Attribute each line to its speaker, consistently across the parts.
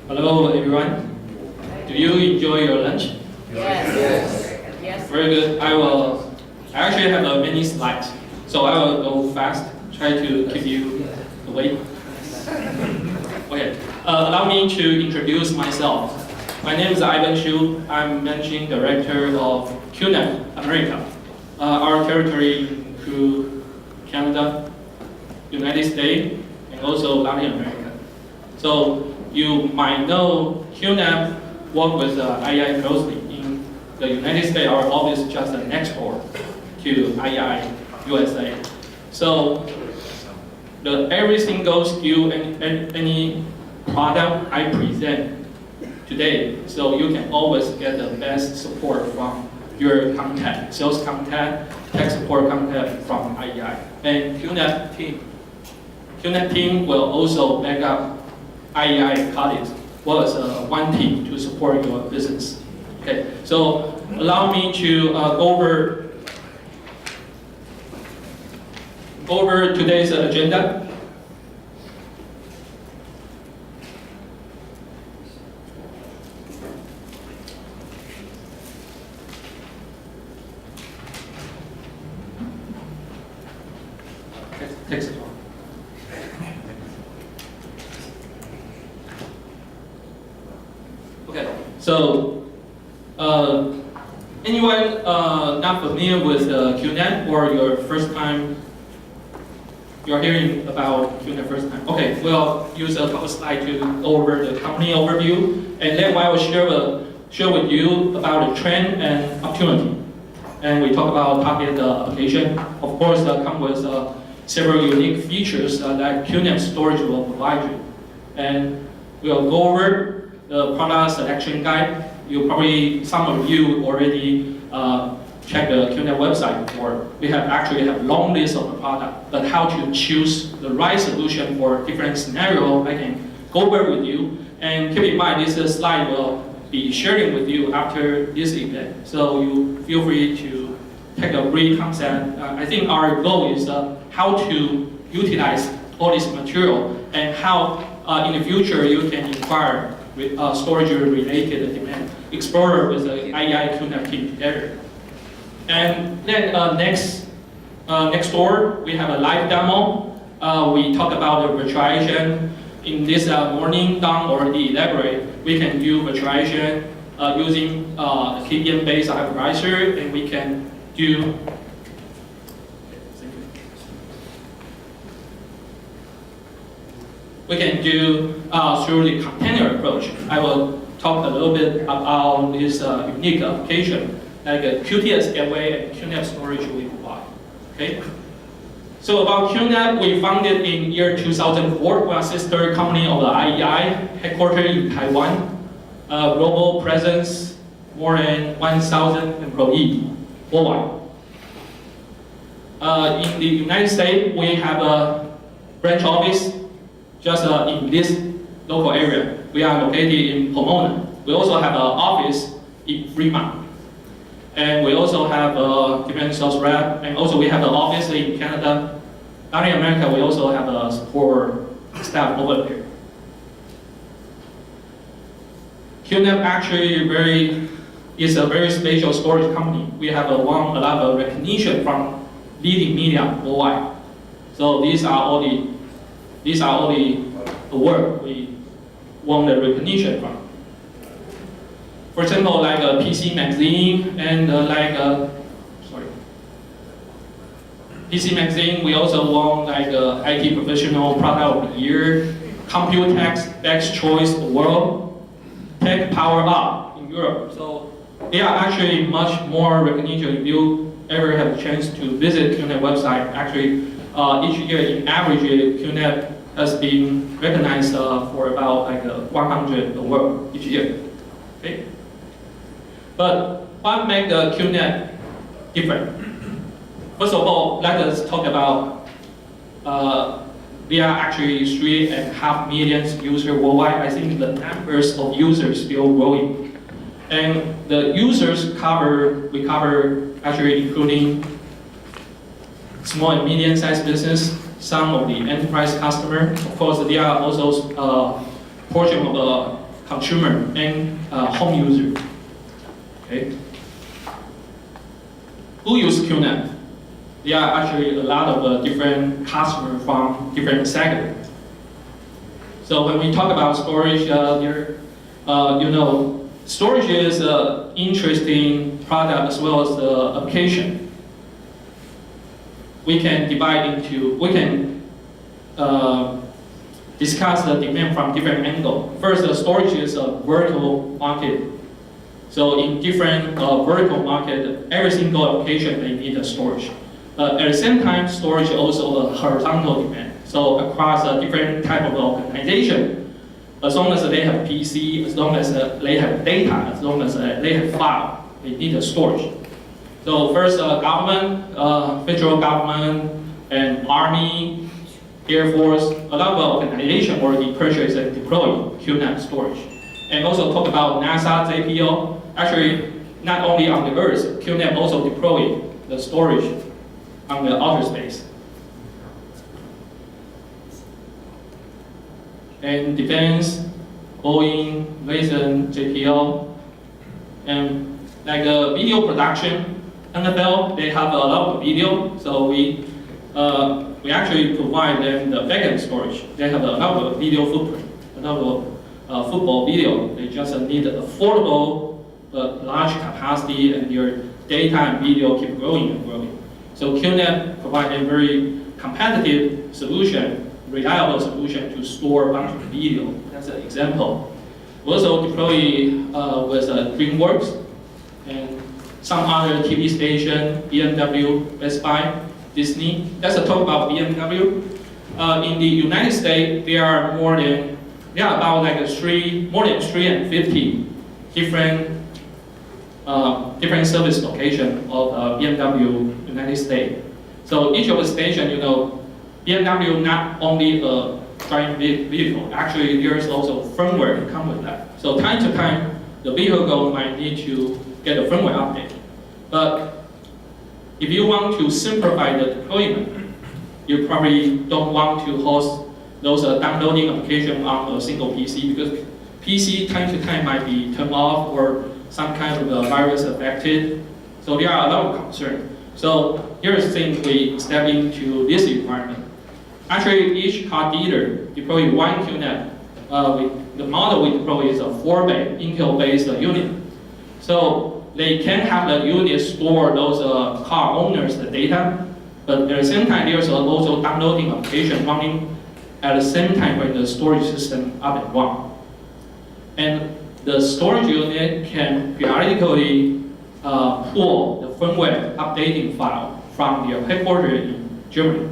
Speaker 1: Hello, everyone. Do you enjoy your lunch?
Speaker 2: Yes.
Speaker 1: Very good. I actually have many slides, so I will go fast. Try to keep you awake. Okay. Allow me to introduce myself. My name is Ivan Xu. I'm managing director of QNAP America. Our territory includes Canada, United States, and also Latin America. So you might know QNAP work with IEI closely. In the United States, our office is just an export to IEI USA. So every single SKU and any product I present today, so you can always get the best support from your contact, sales contact, tech support contact from IEI. And QNAP team will also back up IEI colleagues was one team to support your business. Okay, so allow me to go over today's agenda. Takes it long. Okay, so anyone not familiar with QNAP or your first time, you're hearing about QNAP first time? Okay, we'll use a couple slides to go over the company overview, and then I will share with you about the trend and opportunity. And we talk about target application. Of course, come with several unique features that QNAP storage will provide you. And we'll go over the product selection guide. Some of you already checked the QNAP website before. We actually have long list of the product, but how to choose the right solution for different scenario, I can go over with you. And keep in mind, this slide will be sharing with you after this event. So you feel free to take a brief concept. I think our goal is how to utilize all this material and how in the future you can inquire with storage related demand, explore with the IEI QNAP team together. And then next door, we have a live demo. We talk about the virtualization. In this morning, Don already elaborate. We can do virtualization using KVM-based hypervisor, and we can do through the container approach. I will talk a little bit about this unique application, like a QTS gateway and QNAP storage we provide. Okay. So about QNAP, we founded in year 2004. We are a sister company of the IEI, headquartered in Taiwan. Global presence, more than 1,000 employees worldwide. In the United States, we have a branch office just in this local area. We are located in Pomona. We also have an office in Fremont. And we also have a different sales rep, and also we have an office in Canada. Latin America, we also have a support staff over there. QNAP actually is a very special storage company. We have won a lot of recognition from leading media worldwide. So these are all the work we won the recognition from. For example, like a PC Magazine and PC Magazine, we also won like IT Professional Product of the Year, Computex Best Choice Award, Tech Power Up in Europe. So there are actually much more recognition if you ever have a chance to visit QNAP website. Actually, each year in average, QNAP has been recognized for about like 100 awards each year. Okay. But what makes the QNAP different? First of all, let us talk about there are actually 3.5 million users worldwide. I think the numbers of users still growing. And the users we cover actually including small and medium-sized business, some of the enterprise customer. Of course, there are also portion of consumer and home user. Okay. Who use QNAP? There are actually a lot of different customers from different segments. So when we talk about storage, storage is an interesting product as well as the application. We can discuss the demand from different angles. First, the storage is a vertical market. So in different vertical market, every single application they need a storage. At the same time, storage is also a horizontal demand. So across different type of organization, as long as they have PC, as long as they have data, as long as they have file, they need a storage. So first, government, federal government, and Army, Air Force, a lot of organizations already purchase and deploy QNAP storage. And also talk about NASA, JPL. Actually, not only on the Earth, QNAP also deploy the storage on the outer space. And defense, Boeing, Raytheon, JPL, and like video production, NFL, they have a lot of video, so we actually provide them the backend storage. They have a lot of video footprint, a lot of football video. They just need affordable but large capacity, and your data and video keep growing and growing. So QNAP provides a very competitive solution, reliable solution to store a bunch of video. That's an example. We also deploy with DreamWorks and some other TV station, BMW, Best Buy, Disney. Let's talk about BMW. In the United States, there are more than more than 350 different service locations of BMW United States. So each of the station, BMW not only a driving vehicle, actually there's also firmware to come with that. So time to time, the vehicle might need to get a firmware update. But if you want to simplify the deployment, you probably don't want to host those downloading applications on a single PC, because PC time to time might be turned off or some kind of virus affected. So there are a lot of concerns. So here's the thing, we step into this environment. Actually, each car dealer deploy one QNAP. The model we deploy is a 4-bay Intel-based unit. So they can have the unit store those car owners' data, but at the same time, there's also downloading application running at the same time when the storage system up and running. And the storage unit can periodically pull the firmware updating file from their headquarters in Germany.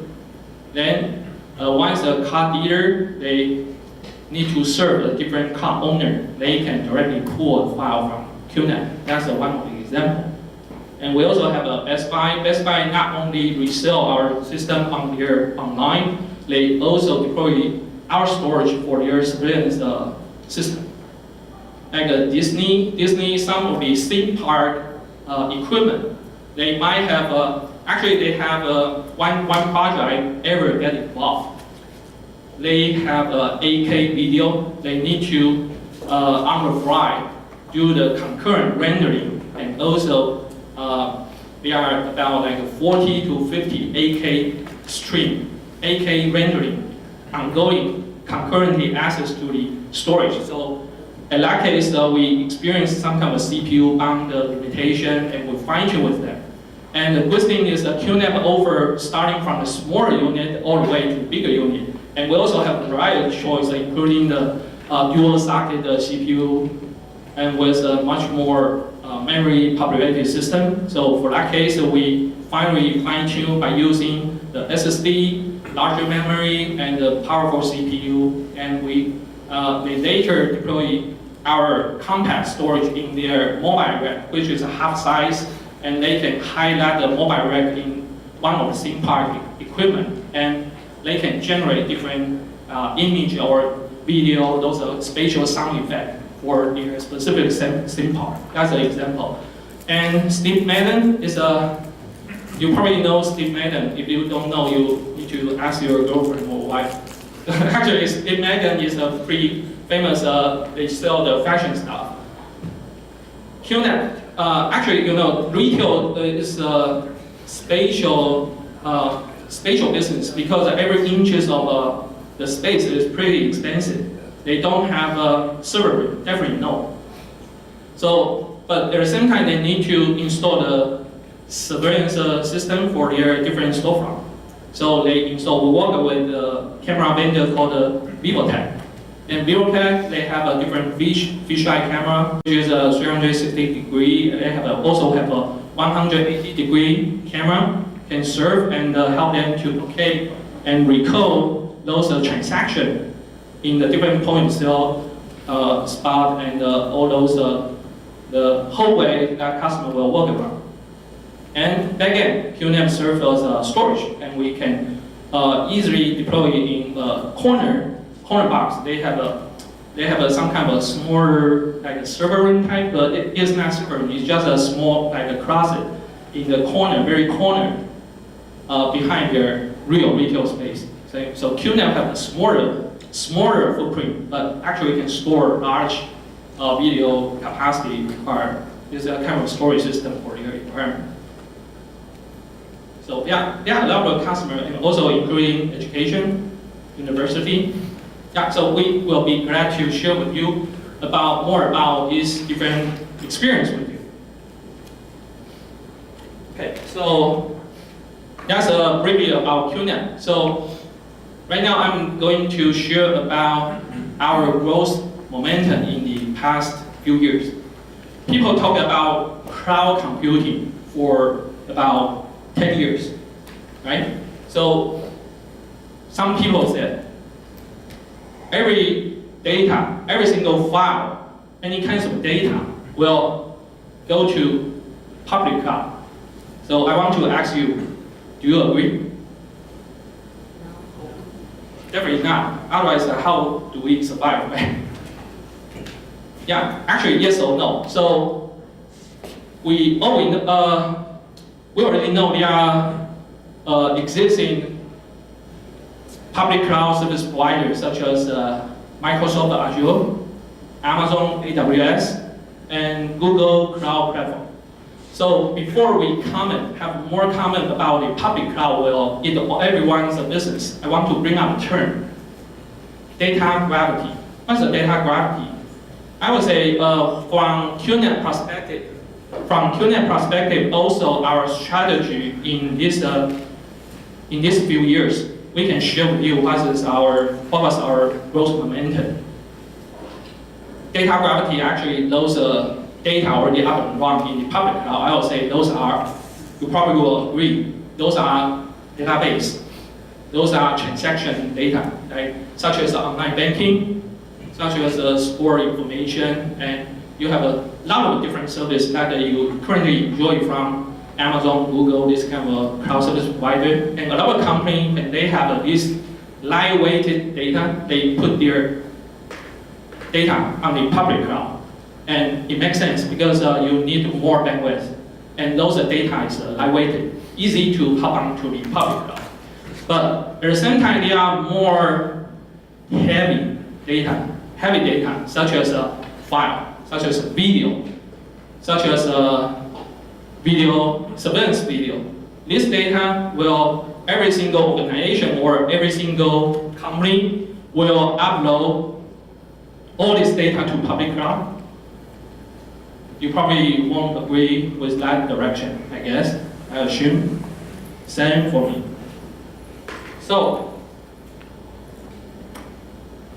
Speaker 1: Then once a car dealer, they need to serve a different car owner, they can directly pull a file from QNAP. That's one of the examples. And we also have a Best Buy. Best Buy not only resell our system on their online, they also deploy our storage for their surveillance system. Like Disney, some of the theme park equipment, they might have they have one project I ever get involved. They have 8K video. They need to on the fly do the concurrent rendering, and also they are about 40 to 50 8K stream, 8K rendering, ongoing concurrently access to the storage. So in that case, we experience some kind of CPU bound limitation, and we fine tune with them. And the good thing is that QNAP offer starting from a smaller unit all the way to bigger unit. And we also have a variety of choice, including the dual socket CPU, and with a much more memory populated system. So for that case, we finally fine tune by using the SSD, larger memory, and the powerful CPU. And we later deploy our compact storage in their mobile rack, which is a half size, and they can highlight the mobile rack in one of the theme park equipment, and they can generate different image or video, those spatial sound effects for their specific theme park. That's an example. And Steve Madden is you probably know Steve Madden. If you don't know, you need to ask your girlfriend or wife. Actually, Steve Madden is a pretty famous, they sell the fashion stuff. QNAP, actually, retail is a spatial business because every inches of the space is pretty expensive. They don't have a server room, definitely no. So, but at the same time, they need to install the surveillance system for their different storefront. So they install, we work with a camera vendor called Vivotech. And Vivotech, they have a different fisheye camera, which is a 360 degree. They also have a 180 degree camera, can serve and help them to locate and recode those transactions in the different point of sale spot and all those the hallway that customer will walk around. And again, QNAP serves as storage, and we can easily deploy it in a corner box. They have some kind of a smaller like a server room type, but it is not server room. It's just a small like a closet in the corner, very corner, behind their real retail space. So QNAP have a smaller footprint, but actually can store large video capacity required. It's a kind of storage system for your environment. So yeah, there are a lot of customers, and also including education, university. Yeah, so we will be glad to share with you more about this different experience with you. Okay, so that's briefly about QNAP. So right now I'm going to share about our growth momentum in the past few years. People talk about cloud computing for about 10 years, right? So some people said every single file, any kinds of data will go to public cloud. So I want to ask you, do you agree? Definitely not. Otherwise, how do we survive, right? Yeah, actually, yes or no. So we already know there are existing public cloud service providers such as Microsoft Azure, Amazon AWS, and Google Cloud Platform. So before we have more comment about the public cloud will eat everyone's business, I want to bring up a term, data gravity. What's the data gravity? I would say from QNAP perspective, also our strategy in these few years, we can share with you what was our growth momentum. Data gravity actually those data already up and running in the public cloud. I would say those are, you probably will agree, those are database. Those are transaction data, right? Such as online banking, such as sport information, and you have a lot of different services that you currently enjoy from Amazon, Google, this kind of cloud service provider. And a lot of companies, and they have this lightweighted data, they put their data on the public cloud. And it makes sense because you need more bandwidth. And those data is lightweighted, easy to hop onto the public cloud. But at the same time, there are more heavy data, such as file, such as video, such as surveillance video. This data will, every single organization or every single company will upload all this data to public cloud. You probably won't agree with that direction, I guess, I assume. Same for me. So,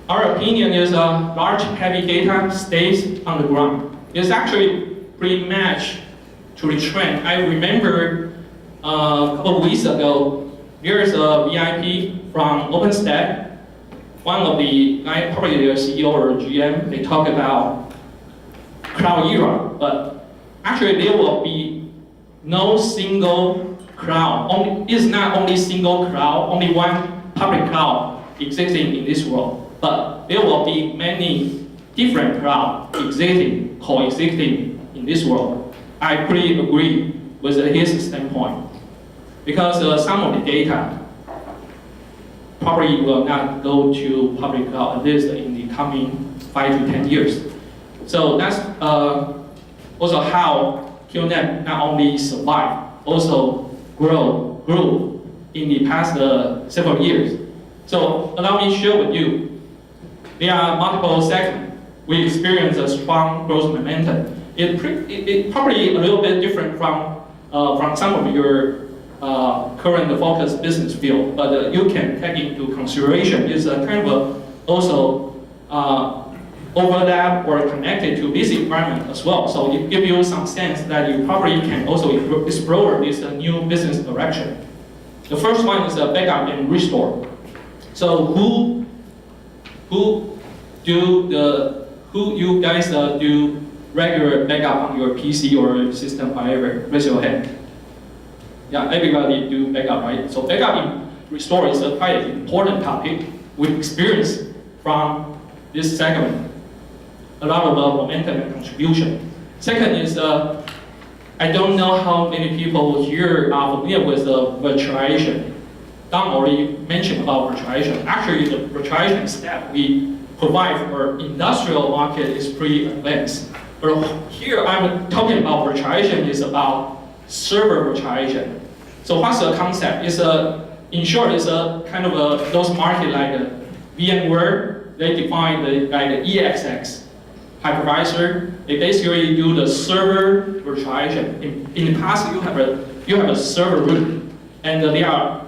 Speaker 1: our opinion is large heavy data stays on the ground. It's actually pretty much to the trend. I remember a couple of weeks ago, there's a VIP from OpenStack. One of the, probably their CEO or GM, they talk about cloud era, but actually there will be no single cloud. It's not only single cloud, only one public cloud existing in this world, but there will be many different clouds coexisting in this world. I pretty agree with his standpoint, because some of the data probably will not go to public cloud, at least in the coming 5 to 10 years. So that's also how QNAP not only survived, also grew in the past several years. So allow me to share with you, there are multiple segments. We experience a strong growth momentum. It probably a little bit different from some of your current focus business field, but you can take into consideration it's a kind of also overlap or connected to this environment as well. So it gives you some sense that you probably can also explore this new business direction. The first one is backup and restore. So who you guys do regular backup on your PC or system, whatever? Raise your hand. Yeah, everybody do backup, right? So backup and restore is a quite important topic we experience from this segment. A lot of momentum and contribution. Second is, I don't know how many people here are familiar with virtualization. Don already mentioned about virtualization. Actually, the virtualization step we provide for industrial market is pretty advanced. But here I'm talking about virtualization is about server virtualization. So what's the concept? In short, it's a kind of those market like VMware. They define the EXX hypervisor. They basically do the server virtualization. In the past, you have a server room, and there are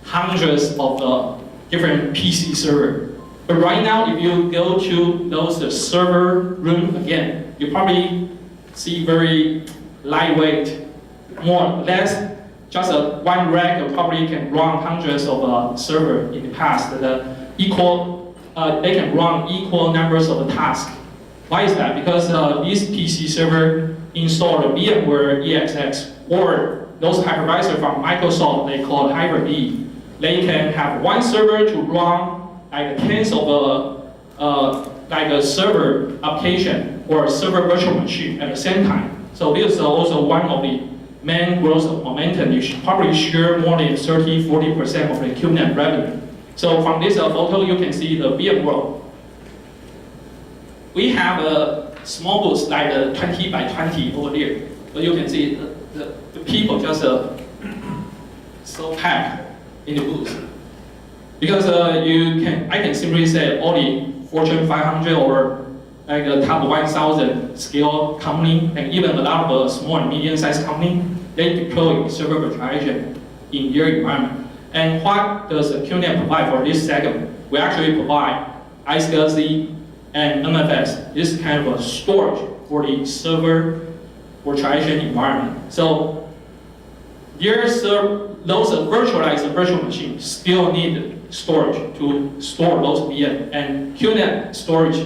Speaker 1: hundreds of different PC server. But right now, if you go to those server room again, you probably see very lightweight, more or less, just one rack probably can run hundreds of server in the past. They can run equal numbers of tasks. Why is that? Because these PC server install the VMware EXX or those hypervisor from Microsoft, they call Hyper-V. They can have one server to run like tens of like a server application or a server virtual machine at the same time. So this is also one of the main growth of momentum. You should probably share more than 30-40% of the QNAP revenue. So from this photo, you can see the VMware. We have a small booth like 20 by 20 over there. But you can see the people just so packed in the booth. Because I can simply say all the Fortune 500 or like a top 1,000 scale company, and even a lot of small and medium-sized company, they deploy server virtualization in their environment. And what does QNAP provide for this segment? We actually provide iSCSI and MFS, this kind of a storage for the server virtualization environment. So those virtualized virtual machines still need storage to store those VM, and QNAP storage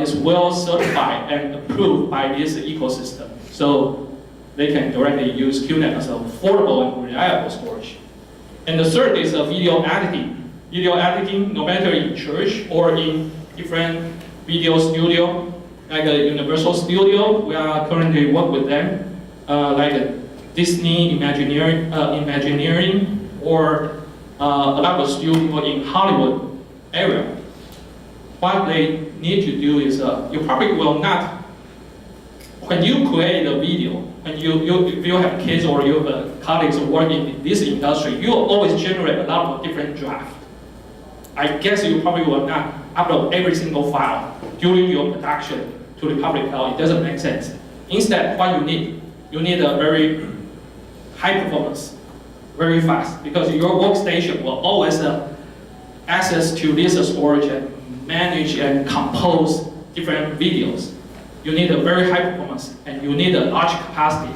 Speaker 1: is well certified and approved by this ecosystem. So they can directly use QNAP as an affordable and reliable storage. And the third is video editing. Video editing, no matter in church or in different video studio, like a Universal Studio, we are currently work with them, like Disney Imagineering, or a lot of studio in Hollywood area. What they need to do is, you probably will not, when you create a video, when if you have kids or you have colleagues working in this industry, you will always generate a lot of different drafts. I guess you probably will not upload every single file during your production to the public cloud. It doesn't make sense. Instead, what you need a very high performance, very fast, because your workstation will always have access to this storage and manage and compose different videos. You need a very high performance, and you need a large capacity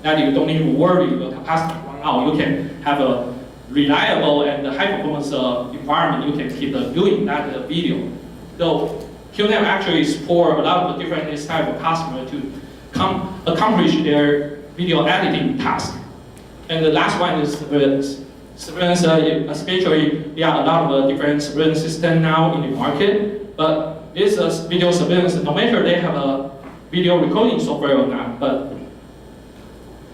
Speaker 1: that you don't need to worry the capacity run out. You can have a reliable and high performance environment. You can keep doing that video. So QNAP actually support a lot of different type of customers to accomplish their video editing task. And the last one is surveillance. Surveillance, especially there are a lot of different surveillance systems now in the market, but this video surveillance, no matter they have a video recording software or not, but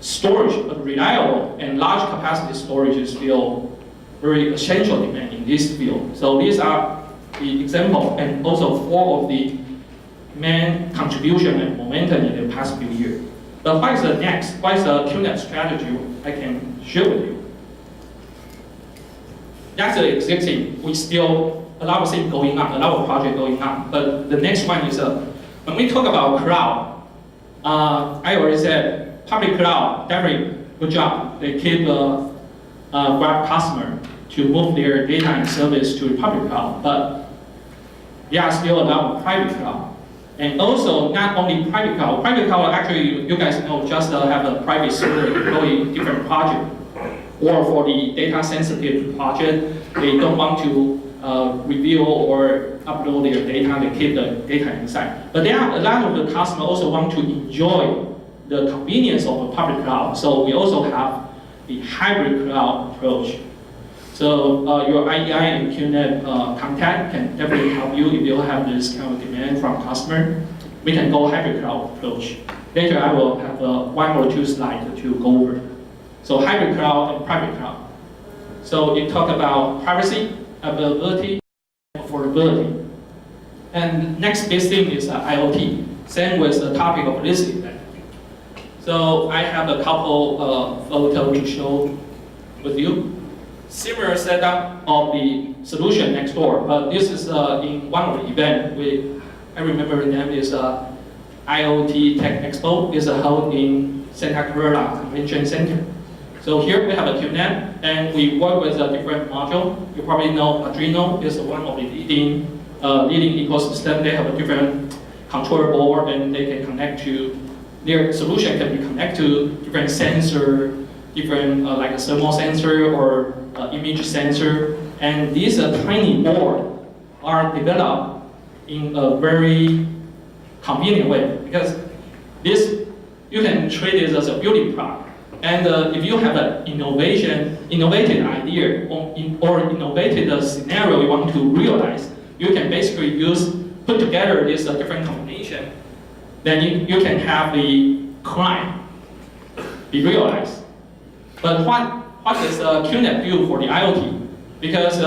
Speaker 1: storage, reliable and large capacity storage is still very essential demand in this field. So these are the example and also 4 of the main contribution and momentum in the past few years. But what is the next? What is the QNAP strategy I can share with you? That's the existing. We still a lot of things going on, a lot of projects going on. But the next one is when we talk about cloud. I already said public cloud definitely good job. They keep grab customer to move their data and service to public cloud, but there are still a lot of private cloud. And also not only private cloud. Private cloud actually you guys know just have a private server deploying different project. Or for the data sensitive project, they don't want to reveal or upload their data, they keep the data inside. But there are a lot of the customers also want to enjoy the convenience of a public cloud. So we also have the hybrid cloud approach. So your IEI and QNAP contact can definitely help you if you have this kind of demand from customer. We can go hybrid cloud approach. Later I will have 1 or 2 slides to go over. So hybrid cloud and private cloud. So it talk about privacy, availability, and affordability. And next big thing is IoT. Same with the topic of this event. So I have a couple photos to show with you. Similar setup of the solution next door, but this is in one of the event. I remember the name is IoT Tech Expo. It's held in Santa Clara Convention Center. So here we have a QNAP, and we work with a different module. You probably know Arduino is one of the leading ecosystem. They have a different controller board, and they can connect to their solution can be connected to different sensor, different like a thermal sensor or image sensor. And these tiny boards are developed in a very convenient way because this you can treat it as a building block. And if you have an innovative idea or innovative scenario you want to realize, you can basically put together this different combination. Then you can have the crime be realized. But what is QNAP do for the IoT? Because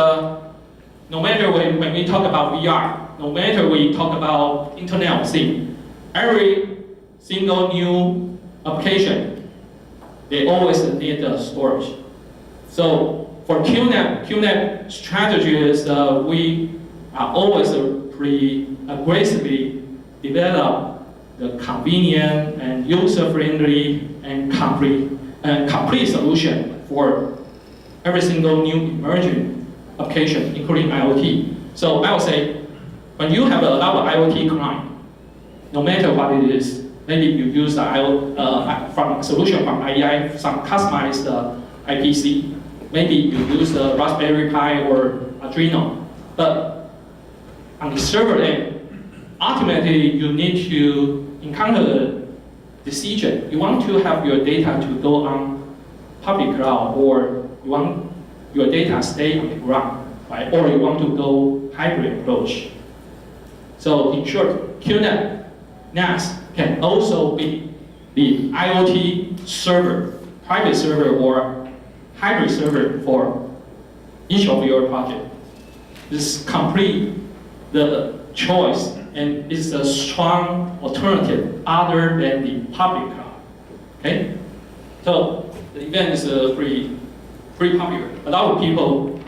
Speaker 1: no matter when we talk about VR, no matter we talk about Internet of Things, every single new application, they always need storage. So for QNAP strategy is we are always pretty aggressively develop the convenient and user-friendly and complete solution for every single new emerging application, including IoT. So I would say, when you have a lot of IoT client, no matter what it is, maybe you use from solution from IEI, some customized IPC. Maybe you use the Raspberry Pi or Arduino. But on the server end, ultimately you need to encounter the decision. You want to have your data to go on public cloud, or you want your data stay on the ground, right? Or you want to go hybrid approach. So in short, QNAP NAS can also be the IoT server, private server or hybrid server for each of your project. This complete the choice and is a strong alternative other than the public cloud. Okay? So the event is pretty popular. A lot of people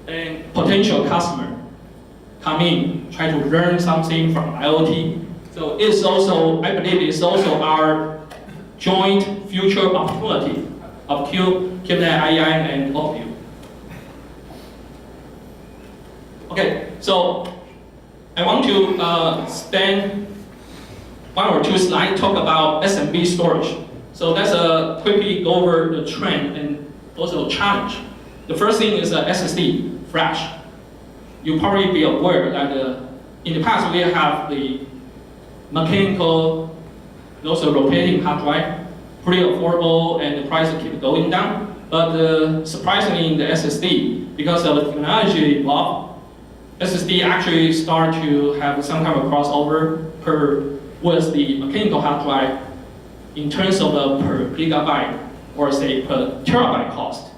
Speaker 1: and potential customer come in, try to learn something from IoT. So it's also, I believe it's also our joint future opportunity of QNAP, IEI, and all of you. Okay, so I want to spend 1 or 2 slides talk about SMB storage. So let's quickly go over the trend and also challenge. The first thing is SSD, flash. You'll probably be aware that in the past we have the mechanical, also rotating hard drive, pretty affordable and the price keep going down. But surprisingly in the SSD, because of the technology evolved, SSD actually start to have some kind of crossover with the mechanical hard drive in terms of per gigabyte or say per terabyte cost.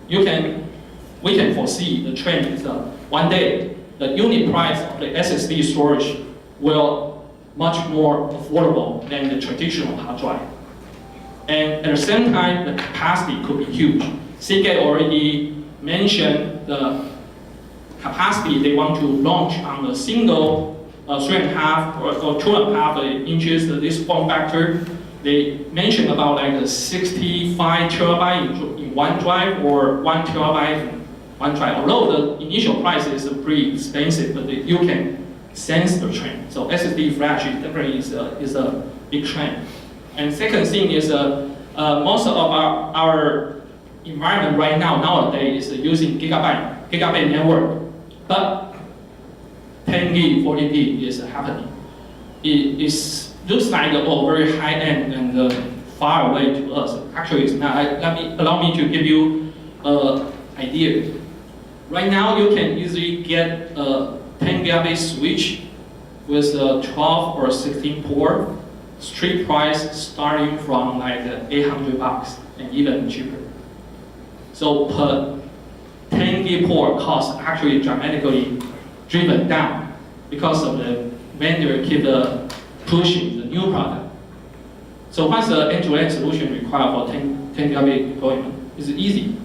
Speaker 1: We can foresee the trend is one day the unit price of the SSD storage will much more affordable than the traditional hard drive. And at the same time, the capacity could be huge. Seagate already mentioned the capacity they want to launch on the single 3.5 or 2.5 inches, this form factor. They mentioned about like the 65 terabyte in one drive or 1 terabyte in one drive. Although the initial price is pretty expensive, but you can sense the trend. So SSD flash definitely is a big trend. And second thing is most of our environment right now nowadays is using gigabit network, but 10 gig, 40 gig is happening. It looks like very high end and far away to us. Actually, it's not. Allow me to give you an idea. Right now, you can easily get a 10 gigabit switch with a 12 or 16 port. Street price starting from like $800 and even cheaper. So per 10 gig port cost actually dramatically driven down because of the vendor keep pushing the new product. So what's the end-to-end solution required for 10 gigabit deployment? It's easy.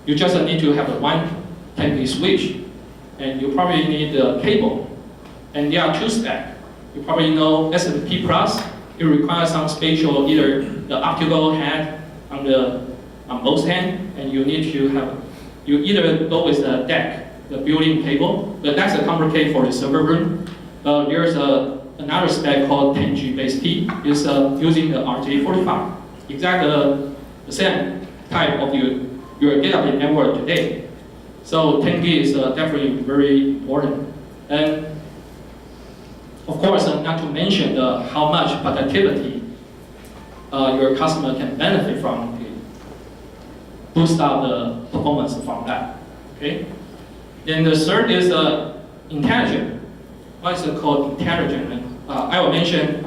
Speaker 1: You just need to have one 10 gig switch, and you probably need a cable. And there are two stacks. You probably know SFP Plus. It requires some spatial, either the optical head on both ends, and you need to have, you either go with the DAC, the built-in cable, but that's complicated for the server room. There's another spec called 10G base T, is using the RJ45, exactly the same type of your gigabit network today. So 10 gig is definitely very important. And of course, not to mention how much productivity your customer can benefit from, boost up the performance from that. Okay. Then the third is intelligent. What is it called intelligent? I will mention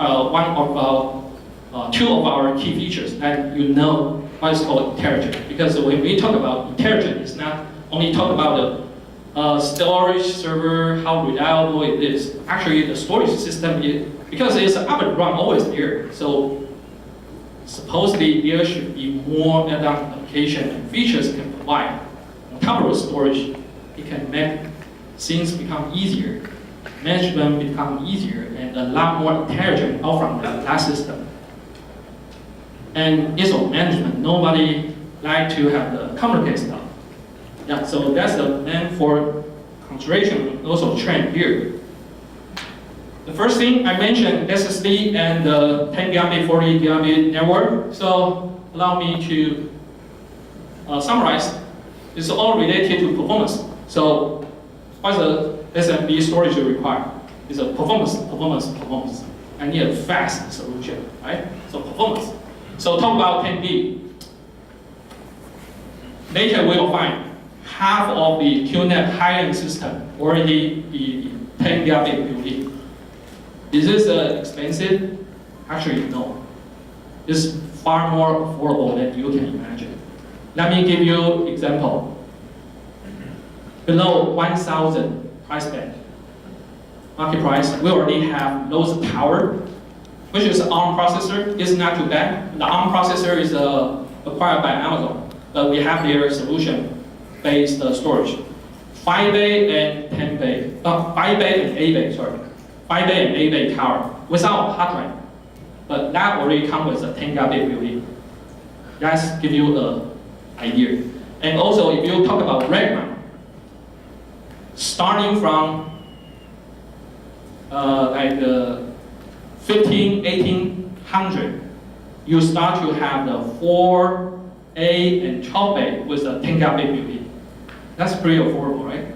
Speaker 1: two of our key features that you know what is called intelligent. Because when we talk about intelligent, it's not only talk about the storage server, how reliable it is. Actually, the storage system, because it's up and run always there, so supposedly there should be more advanced application and features it can provide. On top of the storage, it can make things become easier, management become easier, and a lot more intelligent out from that system. And ISO management, nobody like to have the complicated stuff. Yeah, so that's the main for consideration, also trend here. The first thing I mentioned, SSD and the 10 gigabit, 40 gigabit network. So allow me to summarize. It's all related to performance. So what's the SMB storage required? It's a performance. I need a fast solution, right? So performance. So talk about 10 gig. Later we will find half of the QNAP high-end system already be 10 gigabit built-in. Is this expensive? Actually, no. It's far more affordable than you can imagine. Let me give you example. Below 1,000 price band, market price, we already have those power, which is an ARM processor. It's not too bad. The ARM processor is acquired by Amazon, but we have their solution-based storage. 5-bay and 10-bay, 5-bay and 8-bay, sorry. 5-bay and 8-bay tower without hard drive. But that already comes with a 10 gigabit built-in. That's give you an idea. And also, if you talk about rack mount, starting from like 15, 1800, you start to have the 4A and 12A with a 10 gigabit built-in. That's pretty affordable, right?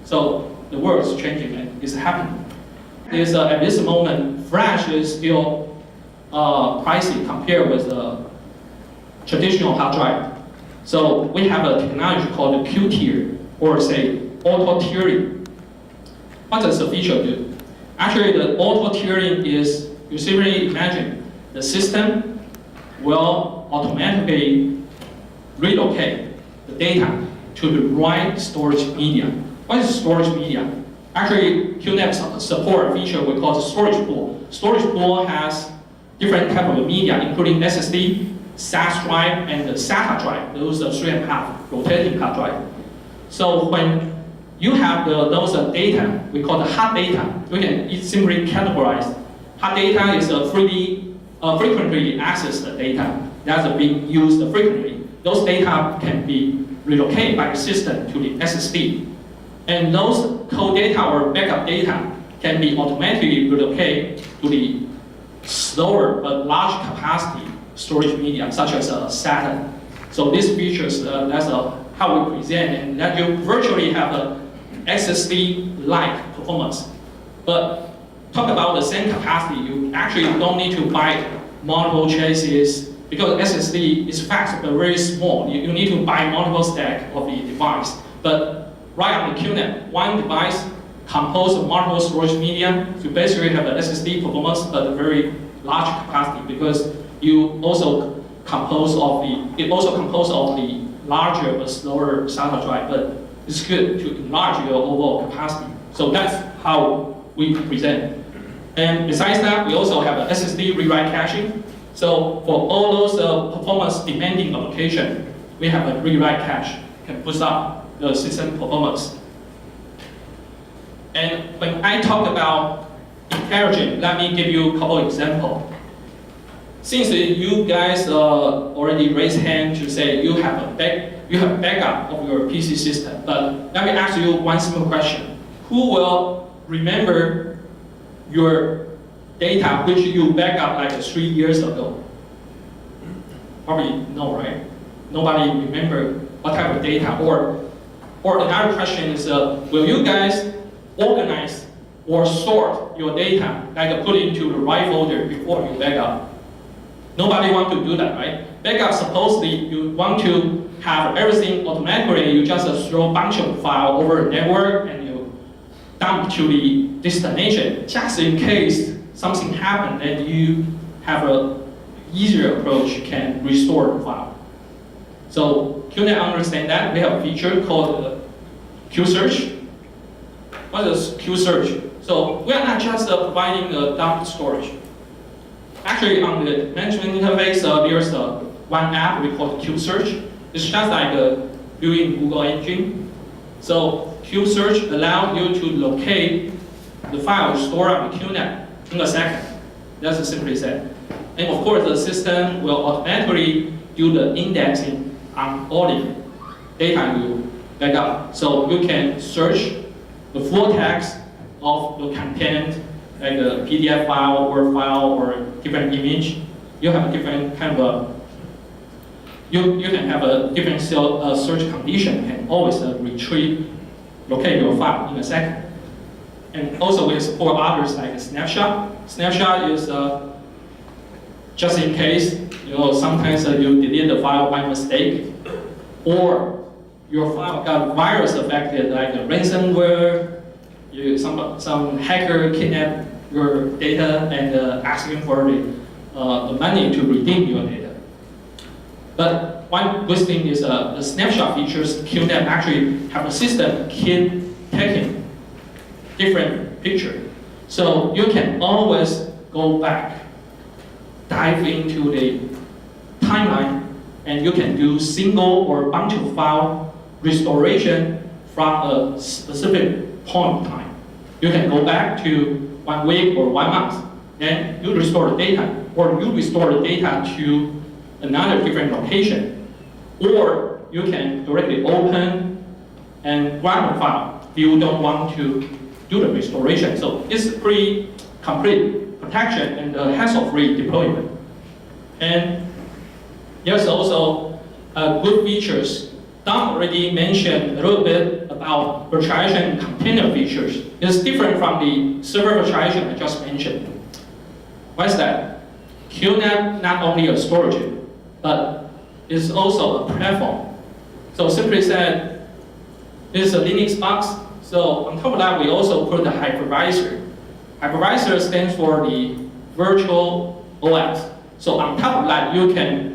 Speaker 1: So the world is changing and it's happening. At this moment, flash is still pricey compared with the traditional hard drive. So we have a technology called the Q-tier, or say auto-tiering. What does the feature do? Actually, the auto-tiering is, you simply imagine the system will automatically relocate the data to the right storage media. What is storage media? Actually, QNAP support a feature we call the storage pool. Storage pool has different type of media, including SSD, SAS drive, and the SATA drive. Those are 3.5 rotating hard drive. So when you have those data, we call the hard data. We can simply categorize. Hard data is a frequently accessed data that's being used frequently. Those data can be relocated by the system to the SSD. And those cold data or backup data can be automatically relocated to the slower but large capacity storage media, such as SATA. So these features, that's how we present, and that you virtually have a SSD-like performance. But talk about the same capacity, you actually don't need to buy multiple chassis because SSD is fast but very small. You need to buy multiple stack of the device. But right on the QNAP, one device composed of multiple storage media, you basically have an SSD performance but a very large capacity because it also composed of the larger but slower SATA drive, but it's good to enlarge your overall capacity. So that's how we present. And besides that, we also have an SSD rewrite caching. So for all those performance demanding application, we have a rewrite cache, can boost up the system performance. And when I talk about intelligent, let me give you a couple examples. Since you guys already raised hand to say you have backup of your PC system, but let me ask you one simple question. Who will remember your data which you back up like 3 years ago? Probably no, right? Nobody remember what type of data. Or another question is, will you guys organize or sort your data, like put it into the right folder before you back up? Nobody want to do that, right? Backup, supposedly you want to have everything automatically. You just throw a bunch of files over the network and you dump to the destination. Just in case something happened and you have an easier approach, you can restore the file. So QNAP understand that. We have a feature called Q-Search. What is Q-Search? So we are not just providing the dump storage. Actually, on the management interface, there's one app we call Q-Search. It's just like doing Google engine. So Q-Search allows you to locate the file stored on the QNAP in a second. That's simply said. And of course, the system will automatically do the indexing on all the data you back up. So you can search the full text of the content, like a PDF file, Word file, or different image. You have a different kind of you can have a different search condition and always locate your file in a second. And also we support others like Snapshot. Snapshot is just in case, sometimes you delete the file by mistake, or your file got virus affected, like a ransomware, some hacker kidnapped your data and asking for the money to redeem your data. But one good thing is the snapshot features. QNAP actually have a system keep taking different picture. So you can always go back, dive into the timeline, and you can do single or bunch of file restoration from a specific point in time. You can go back to 1 week or 1 month, and you restore the data, or you restore the data to another different location, or you can directly open and grab the file if you don't want to do the restoration. So it's pretty complete protection and hassle-free deployment. And there's also good features. Don already mentioned a little bit about virtualization and container features. It's different from the server virtualization I just mentioned. Why is that? QNAP not only a storage, but it's also a platform. So simply said, it's a Linux box. So on top of that, we also put the hypervisor. Hypervisor stands for the virtual OS. So on top of that, you can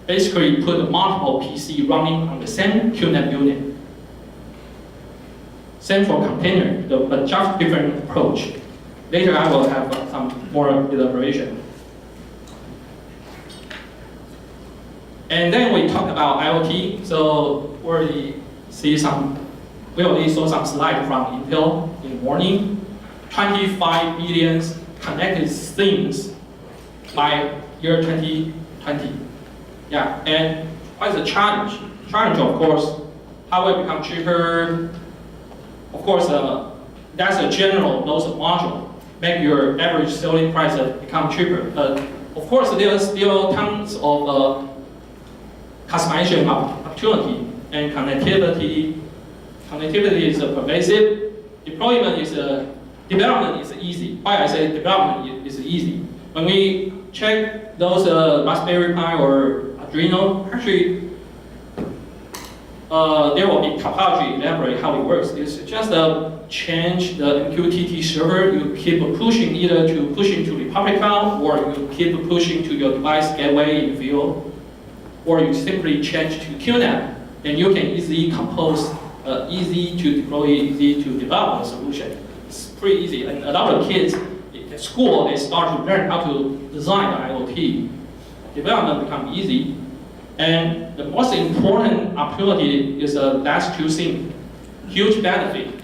Speaker 1: basically put multiple PC running on the same QNAP unit. same for container, but just different approach. Later I will have some more elaboration. And then we talk about IoT. So we already saw some slides from Intel in the morning. 25 billion connected things by year 2020. Yeah, and what is the challenge? Challenge, of course, how will it become cheaper? Of course, that's a general those module. Make your average selling price become cheaper. But of course, there are still tons of customization opportunity and connectivity. Connectivity is pervasive. Development is easy. Why I say development is easy? When we check those Raspberry Pi or Arduino, actually there will be topology elaborate how it works. It's just change the MQTT server. You keep pushing either to pushing to the public cloud, or you keep pushing to your device gateway in the field, or you simply change to QNAP, and you can easily compose, easy to deploy, easy to develop a solution. It's pretty easy. And a lot of kids at school, they start to learn how to design the IoT. Development becomes easy. And the most important opportunity is the last two things. Huge benefit,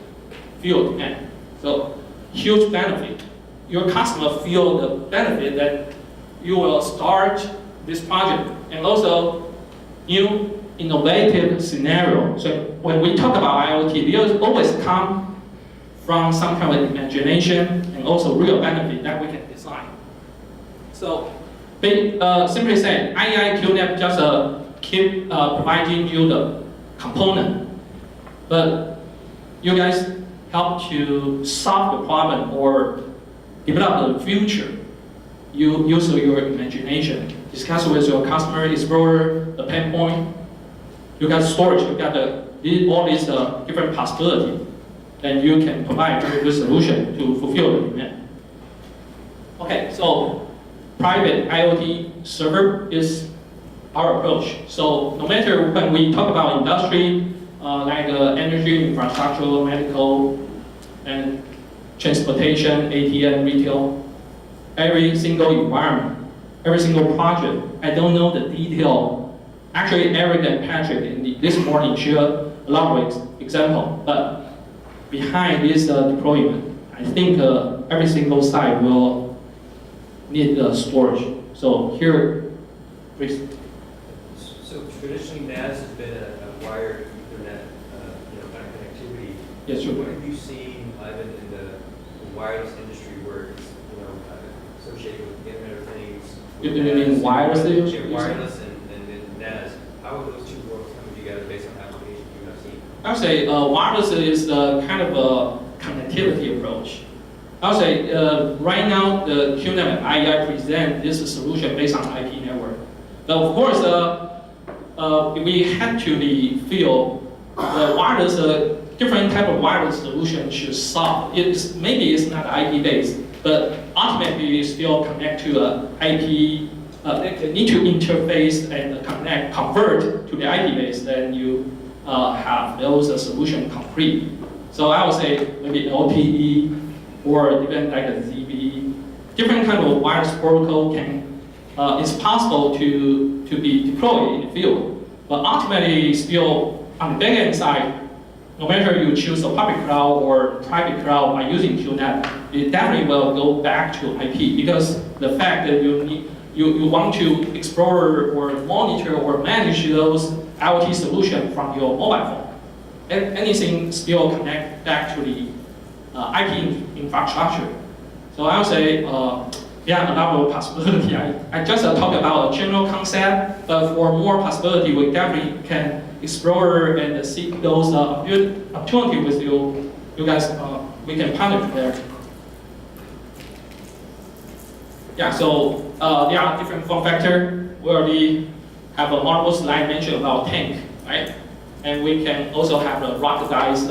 Speaker 1: field demand. So huge benefit. Your customer feel the benefit that you will start this project, and also new innovative scenario. So when we talk about IoT, they always come from some kind of imagination and also real benefit that we can design. So simply saying, IEI QNAP just keep providing you the component, but you guys help to solve the problem or develop the future. You use your imagination, discuss with your customer, explore the pain point. You got storage, you got all these different possibilities, and you can provide a very good solution to fulfill the demand. Okay, so private IoT server is our approach. So no matter when we talk about industry, like energy, infrastructure, medical, and transportation, ATM, retail, every single environment, every single project, I don't know the detail. Actually, Eric and Patrick this morning shared a lot of examples, but behind this deployment, I think every single site will need storage. So here, please.
Speaker 3: So traditionally, NAS has been a wired Ethernet, kind of connectivity.
Speaker 1: Yes, sure.
Speaker 3: What have you seen, Ivan, in the wireless industry where it's, associated with the Internet of Things?
Speaker 1: You mean wireless?
Speaker 3: Yeah, wireless and NAS. How are those two worlds coming together based on applications you have seen?
Speaker 1: I would say wireless is kind of a connectivity approach. I would say right now the QNAP and IEI present this solution based on IP network. But of course, we had to feel the wireless, different type of wireless solution should solve. Maybe it's not IP based, but ultimately still connect to IP. They need to interface and convert to the IP base. Then you have those solution complete. So I would say maybe LTE or even like a ZB. Different kind of wireless protocol it's possible to be deployed in the field. But ultimately, still on the backend side, no matter you choose a public cloud or private cloud by using QNAP, it definitely will go back to IP, because the fact that you want to explore or monitor or manage those IoT solutions from your mobile phone. Anything still connect back to the IP infrastructure. So I would say, yeah, a lot of possibility. I just talk about a general concept, but for more possibility, we definitely can explore and seek those opportunity with you guys. We can partner there. Yeah, so there are different form factor. We already have a multiple slide mentioned about tank, right? And we can also have a ruggedized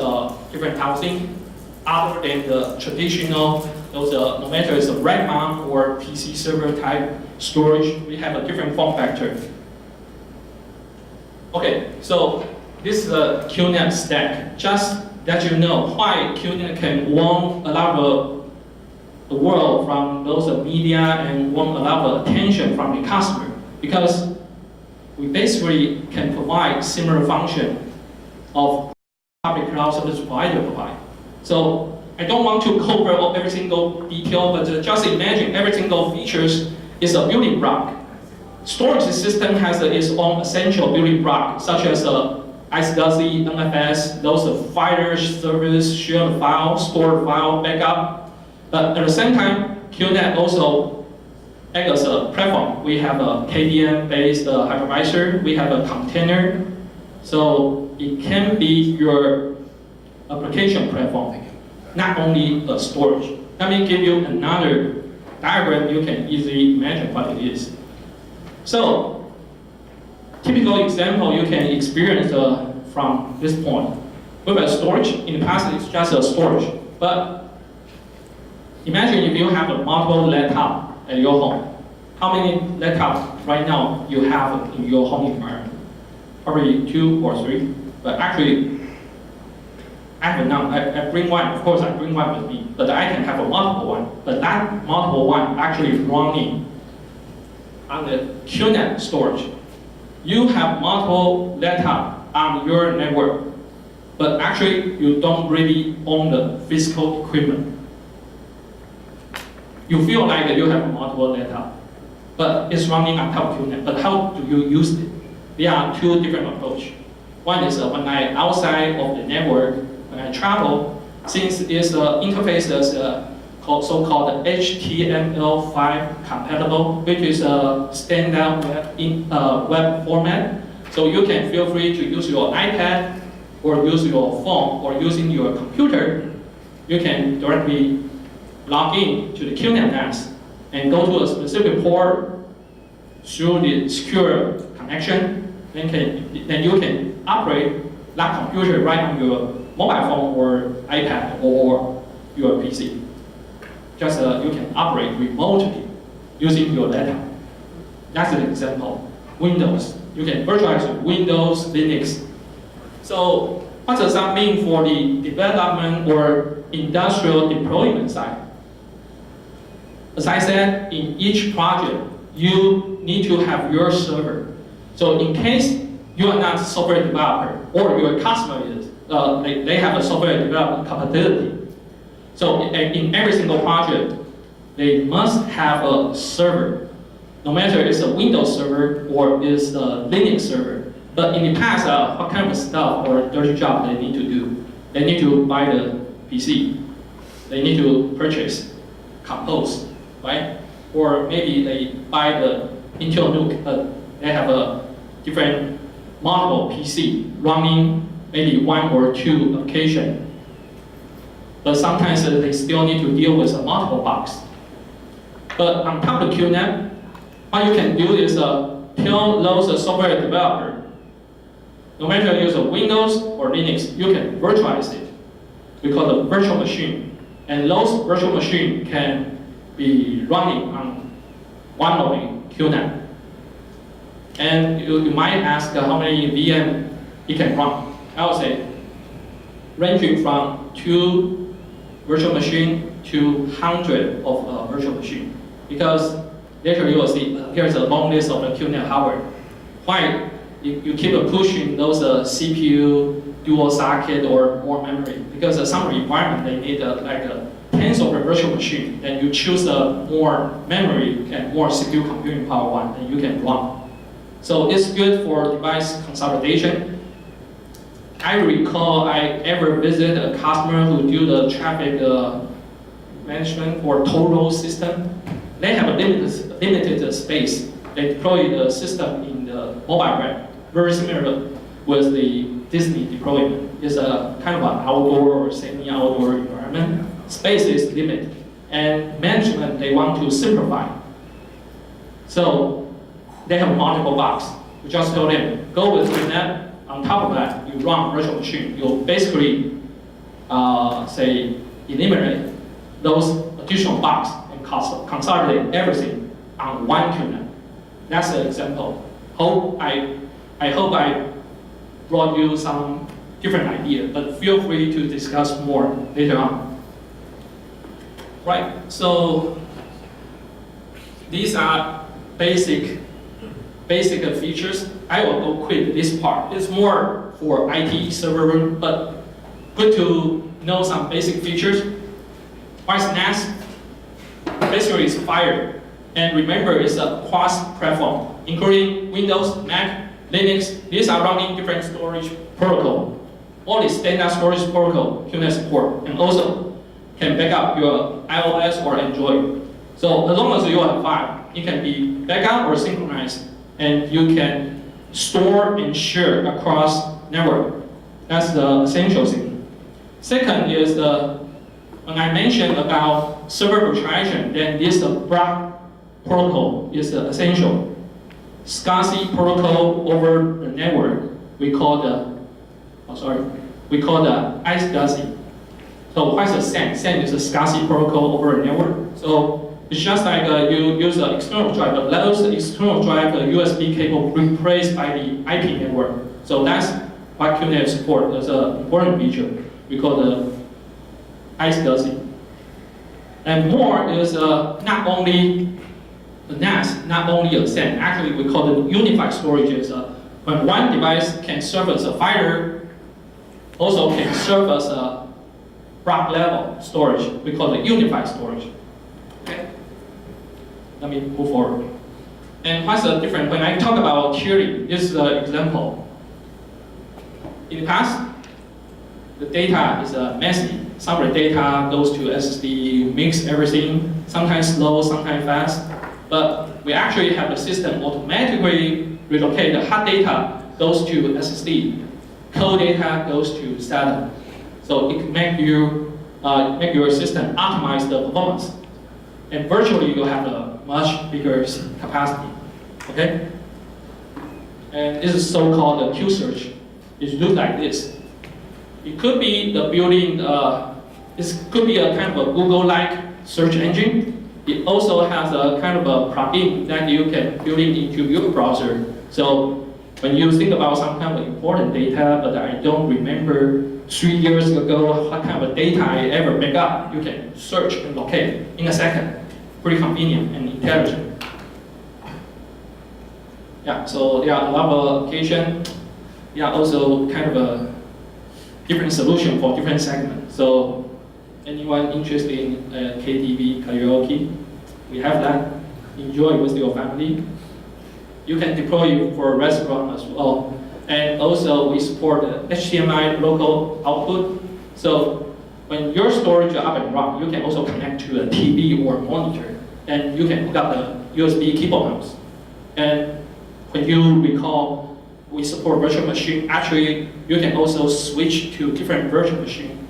Speaker 1: different housing, other than the traditional, those no matter it's a rack mount or PC server type storage, we have a different form factor. Okay, so this is a QNAP stack. Just that you know why QNet can won a lot of the world from those media and won a lot of attention from the customer, because we basically can provide similar function of public cloud service provider provide. So I don't want to cover every single detail, but just imagine every single features is a building block. Storage system has its own essential building block, such as ISCSI, NFS, those file service, shared file, stored file, backup. But at the same time, QNet also acts as a platform. We have a KVM-based hypervisor. We have a container. So it can be your application platform, not only a storage. Let me give you another diagram you can easily imagine what it is. So, typical example you can experience from this point. With a storage, in the past it's just a storage. But imagine if you have a multiple laptop at your home. How many laptops right now you have in your home environment? Probably 2 or 3. But actually, I have none. I bring one. Of course, I bring one with me. But I can have a multiple one. But that multiple one actually running on the QNet storage. You have multiple laptops on your network, but actually you don't really own the physical equipment. You feel like you have multiple laptops, but it's running on top of QNet. But how do you use it? There are 2 different approaches. One is when I outside of the network, when I travel, since it's interface is so-called HTML5 compatible, which is a standard web format. So you can feel free to use your iPad or use your phone or using your computer. You can directly log in to the QNet NAS and go to a specific port through the secure connection. Then you can operate that computer right on your mobile phone or iPad or your PC. Just you can operate remotely using your laptop. That's an example. Windows. You can virtualize Windows, Linux. So what does that mean for the development or industrial deployment side? As I said, in each project, you need to have your server. So in case you are not a software developer or your customer is, they have a software development capability. So in every single project, they must have a server, no matter it's a Windows server or it's a Linux server. But in the past, what kind of stuff or dirty job they need to do? They need to buy the PC. They need to purchase Compose, right? Or maybe they buy the Intel NUC. They have a different multiple PC running maybe 1 or 2 applications. But sometimes they still need to deal with a multiple box. But on top of QNet, what you can do is tell those software developer, no matter you use a Windows or Linux, you can virtualize it. We call it virtual machine. And those virtual machine can be running on one of the QNet. And you might ask how many VM it can run. I would say ranging from 2 virtual machine to 100 of virtual machine. Because later you will see here's a long list of the QNet hardware. Why you keep pushing those CPU, dual socket or more memory? Because some requirement they need tens of virtual machine. Then you choose more memory and more CPU computing power one, and you can run. So it's good for device consolidation. I recall I ever visited a customer who do the traffic management for toll road system. They have a limited space. They deploy the system in the mobile web, very similar with the Disney deployment. It's a kind of an outdoor or semi-outdoor environment. Space is limited, and management they want to simplify. So they have multiple box. We just tell them go with QNet. On top of that, you run virtual machine. You basically eliminate those additional box and consolidate everything on one QNet. That's the example. I hope I brought you some different idea, but feel free to discuss more later on. Right, so these are basic features. I will go quick this part. It's more for IT server room, but good to know some basic features. Why is NAS? Basically, it's FHIR. And remember, it's a cross-platform, including Windows, Mac, Linux. These are running different storage protocol. All the standard storage protocol QNAP support, and also can back up your iOS or Android. So as long as you have file, it can be backup or synchronized, and you can store and share across network. That's the essential thing. Second is when I mentioned about server virtualization, then this block protocol is essential. SCSI protocol over the network, we call the iSCSI. So what's the SAN? SAN is a SCSI protocol over a network. So it's just like you use an external drive, but let us external drive a USB cable replaced by the IP network. So that's what QNAP support as an important feature. We call the iSCSI. And more is not only the NAS, not only a SAN. Actually, we call it unified storage. Is when one device can serve as a FHIR, also can serve as a block level storage. We call it unified storage. Okay. Let me move forward. And what's the difference? When I talk about tiering, this is an example. In the past, the data is messy. Some of the data goes to SSD, you mix everything, sometimes slow, sometimes fast. But we actually have the system automatically relocate the hot data goes to SSD, cold data goes to SATA. So it can make your system optimize the performance. And virtually you have a much bigger capacity. Okay? And this is so-called the Q-search. It looks like this. It could be the building, it could be a kind of a Google-like search engine. It also has a kind of a plugin that you can build it into your browser. So when you think about some kind of important data, but I don't remember 3 years ago what kind of data I ever back up, you can search and locate in a second. Pretty convenient and intelligent. Yeah, so there are a lot of applications. Yeah, also kind of a different solution for different segments. So anyone interested in KTV karaoke, we have that. Enjoy with your family. You can deploy it for a restaurant as well. And also we support HDMI local output. So when your storage is up and running, you can also connect to a TV or monitor. And you can hook up the USB keyboard mouse. And when you recall, we support virtual machine. Actually, you can also switch to different virtual machine.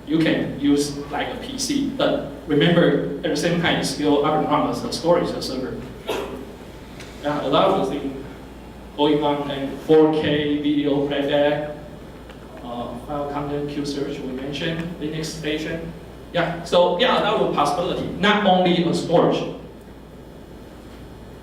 Speaker 1: You can use like a PC, but remember, at the same time, it's still up and running as a storage server. Yeah, a lot of things going on, and 4K video playback, file content Q-search we mentioned, Linux station. Yeah, so yeah, that was a possibility, not only a storage.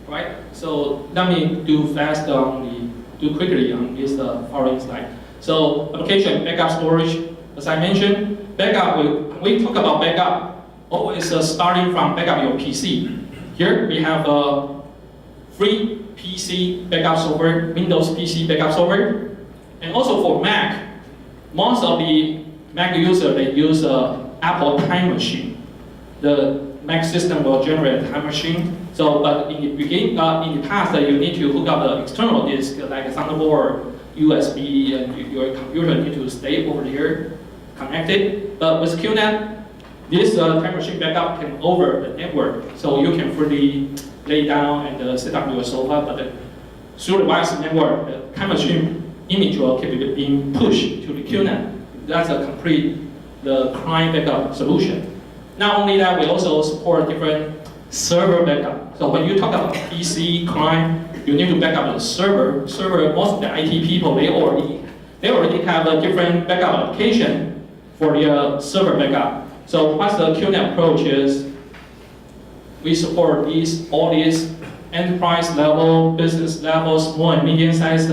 Speaker 1: Right? So let me do quickly on this following slide. So application backup storage, as I mentioned, backup, when we talk about backup, always starting from backup your PC. Here we have a free PC backup software, Windows PC backup software. And also for Mac, most of the Mac users, they use Apple Time Machine. The Mac system will generate a time machine. So, but in the past, you need to hook up the external disk like Thunderbolt or USB, and your computer need to stay over there, connected. But with QNAP, this time machine backup can over the network, so you can freely lay down and set up your sofa. But through the wireless network, the time machine image will keep being pushed to the QNAP. That's a complete the client backup solution. Not only that, we also support different server backup. So when you talk about PC client, you need to back up the server. Most of the IT people, they already have a different backup application for their server backup. So what's the QNAP approach is, we support all these enterprise level, business level, small and medium sized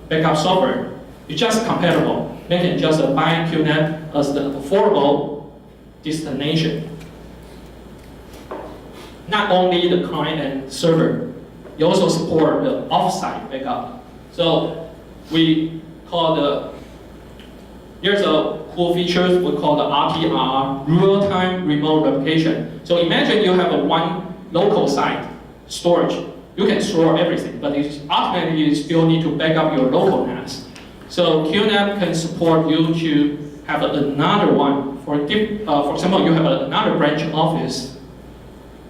Speaker 1: backup software. It's just compatible. They can just buy QNAP as the affordable destination. Not only the client and server, you also support the offsite backup. So we call here's a cool feature we call the RTR, real-time remote replication. So imagine you have one local site storage. You can store everything, but ultimately you still need to back up your local NAS. So QNAP can support you to have another one. For example, you have another branch office.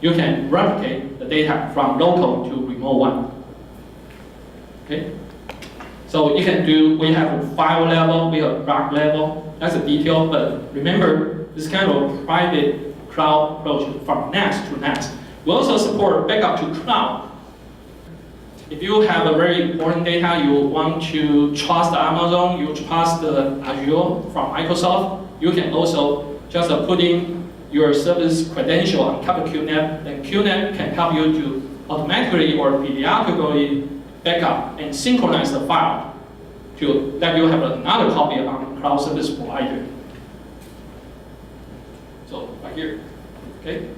Speaker 1: You can replicate the data from local to remote one. Okay? So you can do, we have a file level, we have rack level. That's a detail, but remember, this kind of private cloud approach from NAS to NAS. We also support backup to cloud. If you have a very important data, you want to trust Amazon, you trust the Azure from Microsoft, you can also just put in your service credential on top of QNAP, and QNAP can help you to automatically or periodically back up and synchronize the file to let you have another copy on cloud service provider. So right here, okay?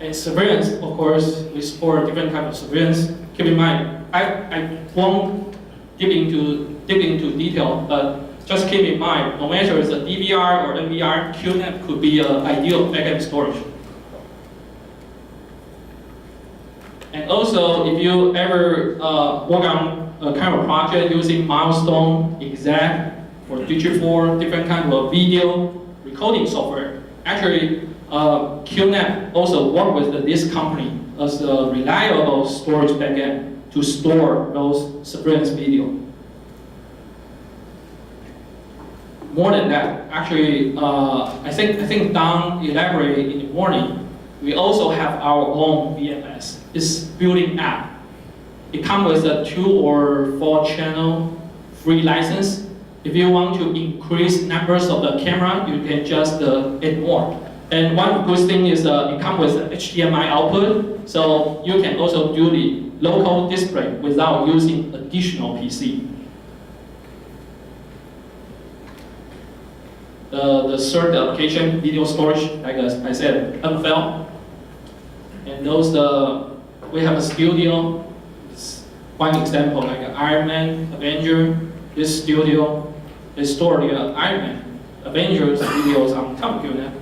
Speaker 1: And surveillance, of course, we support different types of surveillance. Keep in mind, I won't dig into detail, but just keep in mind, no matter it's a DVR or NVR, QNAP could be an ideal backend storage. And also, if you ever work on a kind of project using Milestone, Exact, or Digital, different kind of video recording software, actually, QNAP also work with this company as a reliable storage backend to store those surveillance video. More than that, actually, I think Don elaborated in the morning. We also have our own VMS. It's built-in app. It comes with a 2 or 4 channel free license. If you want to increase numbers of the camera, you can just add more. And one good thing is it comes with HDMI output, so you can also do the local display without using additional PC. The third application, video storage, like I said, MFL. And those, we have a studio. It's one example, like Iron Man, Avenger. This studio, they store the Iron Man, Avengers videos on top of QNAP.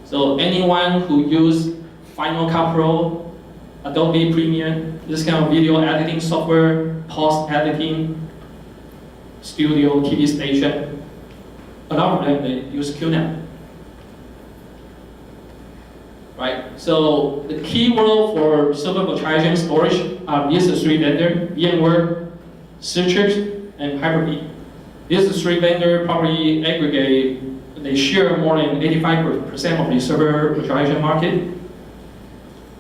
Speaker 1: So anyone who use Final Cut Pro, Adobe Premiere, this kind of video editing software, post editing, studio, TV station, a lot of them they use QNAP. Right? So the key word for server virtualization storage are these 3 vendors: VMware, Citrix, and Hyper-V. These 3 vendors probably aggregate, they share more than 85% of the server virtualization market.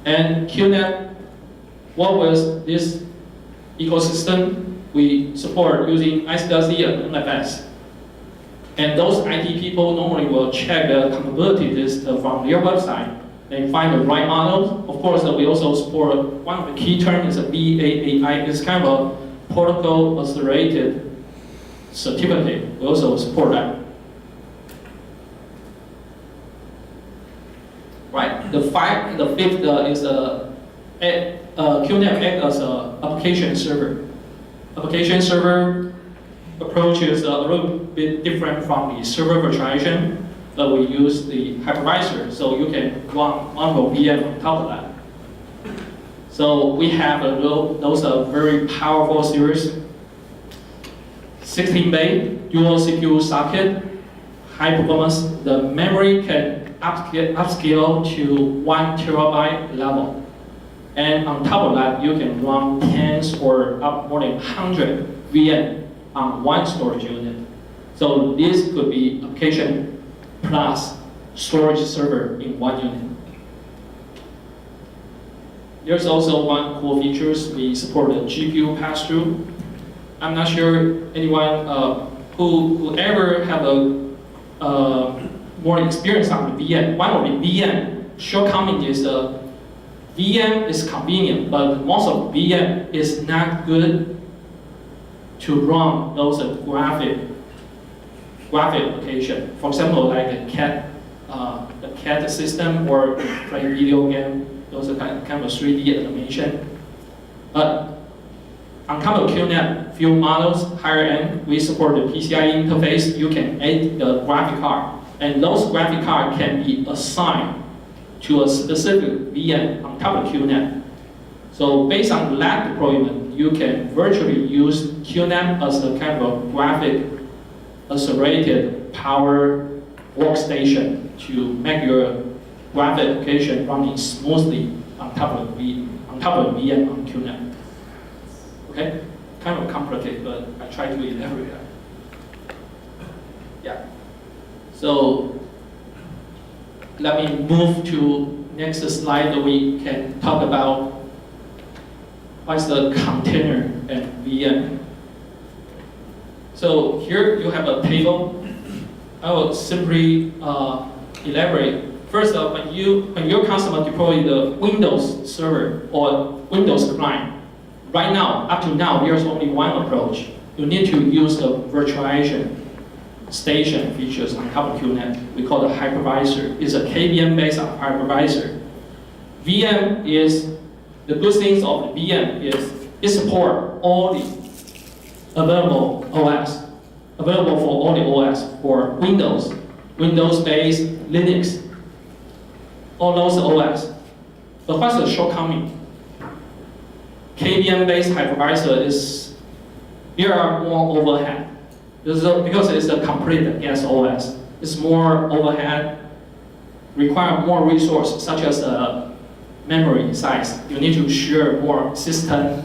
Speaker 1: And QNAP work with this ecosystem. We support using ISDC and NFS. And those IT people normally will check the compatibility list from their website and find the right model. Of course, we also support, one of the key terms is a BAAI. It's kind of a protocol accelerated certificate. We also support that. Right. The fifth is QNAP act as an application server. Application server approach is a little bit different from the server virtualization. We use the hypervisor, so you can run multiple VM on top of that. So we have those very powerful series. 16-bay dual CPU socket, high performance. The memory can upscale to 1 terabyte level. And on top of that, you can run tens or up more than 100 VM on one storage unit. So this could be application plus storage server in one unit. There's also one cool features. We support the GPU pass-through. I'm not sure anyone who ever have a more experience on the VM. One of the VM shortcoming is VM is convenient, but most of VM is not good to run those graphic application. For example, like a CAD system or like a video game, those are kind of 3D animation. But on top of QNAP, few models, higher end, we support the PCIe interface. You can add the graphic card, and those graphic cards can be assigned to a specific VM on top of QNAP. So based on that deployment, you can virtually use QNAP as a kind of a graphic accelerated power workstation to make your graphic application running smoothly on top of VM on QNAP. Okay, kind of complicated, but I try to elaborate that. Yeah. So let me move to next slide. We can talk about what's the container and VM. So here you have a table. I will simply elaborate. First, when your customer deploy the Windows server or Windows client, right now, up to now, there's only one approach. You need to use the virtualization station features on top of QNAP. We call it hypervisor. It's a KVM-based hypervisor. VM is, the good things of the VM is it support all the available OS, available for all the OS, for Windows, Windows-based, Linux, all those OS. But what's the shortcoming? KVM-based hypervisor is, there are more overhead. Because it's a complete gas OS. It's more overhead, require more resources, such as memory size. You need to share more system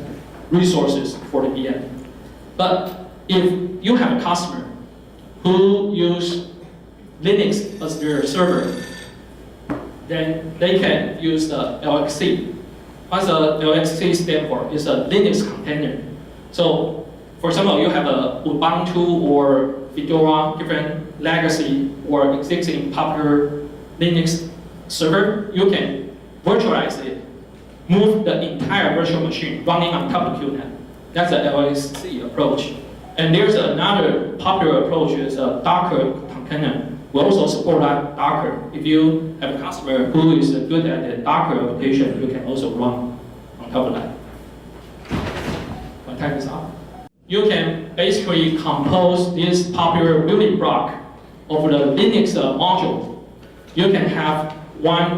Speaker 1: resources for the VM. But if you have a customer who use Linux as their server, then they can use the LXC. What's the LXC stand for? It's a Linux container. So, for example, you have a Ubuntu or Fedora, different legacy or existing popular Linux server, you can virtualize it, move the entire virtual machine running on top of QNAP. That's the LXC approach. And there's another popular approach is a Docker container. We also support that Docker. If you have a customer who is good at the Docker application, you can also run on top of that. When time is up. You can basically compose this popular building block of the Linux module. You can have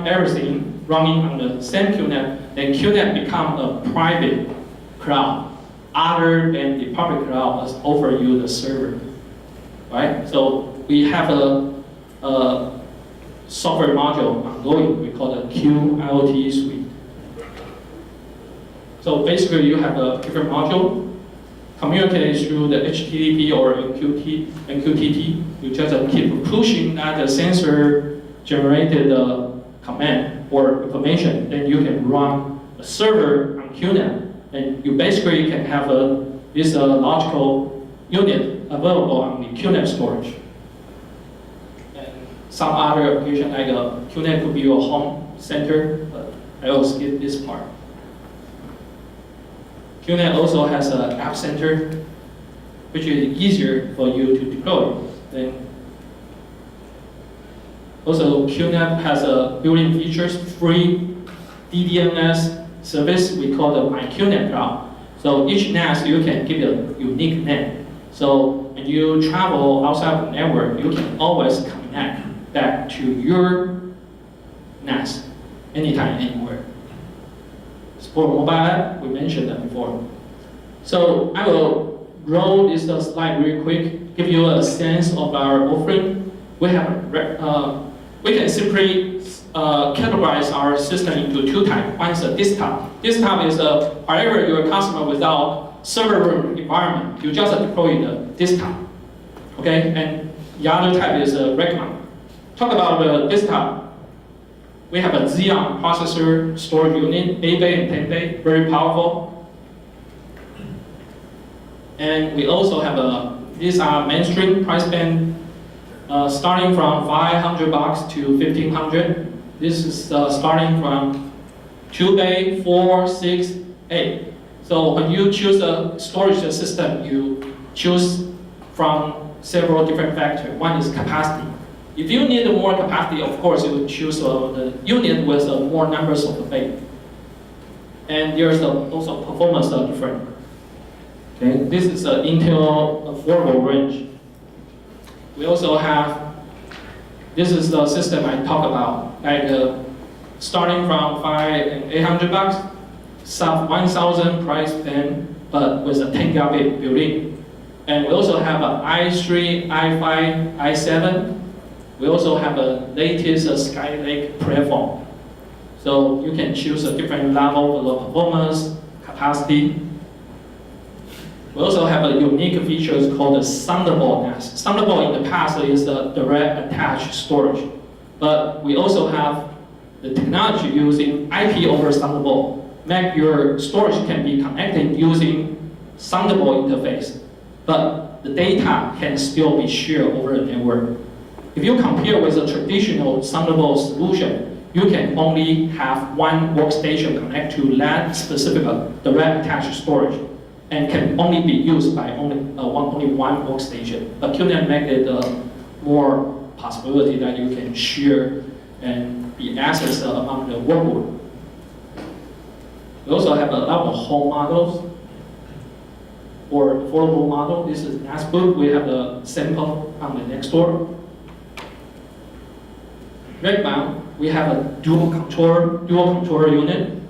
Speaker 1: everything running on the same QNAP, then QNAP become a private cloud, other than the public cloud that offer you the server, right? So we have a software module ongoing. We call it QIoT suite. So basically, you have a different module communicates through the HTTP or MQTT. You just keep pushing that sensor generated command or information, then you can run a server on QNAP, and you basically can have this logical unit available on the QNAP storage. And some other application like QNAP could be your home center, but I will skip this part. QNAP also has an app center, which is easier for you to deploy. Then also, QNAP has built-in features, free DDNS service. We call the MyQNAP Cloud. So each NAS you can give it a unique name. So when you travel outside the network, you can always connect back to your NAS anytime, anywhere. For mobile app, we mentioned that before. So I will roll this slide real quick, give you a sense of our offering. We can simply categorize our system into two types. One is a desktop. Desktop is wherever your customer without server room environment, you just deploy the desktop. Okay, and the other type is a rack mount. Talk about the desktop. We have a Xeon processor storage unit, 8-bay and 10-bay, very powerful. And we also have these are mainstream price band, starting from $500 to $1,500. This is starting from 2 bay, 4, 6, 8. So when you choose a storage system, you choose from several different factors. One is capacity. If you need more capacity, of course, you would choose the unit with more numbers of the bay. And there's also performance difference. Okay, this is an Intel affordable range. We also have, this is the system I talk about, like starting from $500 and $800, sub 1,000 price band, but with a 10 gigabit built-in. And we also have an i3, i5, i7. We also have a latest Skylake platform. So you can choose a different level of performance, capacity. We also have a unique feature called the Thunderbolt NAS. Thunderbolt in the past is the direct attached storage. But we also have the technology using IP over Thunderbolt. Make your storage can be connected using Thunderbolt interface. But the data can still be shared over the network. If you compare with a traditional Thunderbolt solution, you can only have one workstation connect to that specific direct attached storage, and can only be used by only one workstation. But QNAP make it more possibility that you can share and be accessed among the workload. We also have a lot of home models or affordable model. This is NASBook. We have the sample on the next door. Rack-mount, we have a dual controller unit,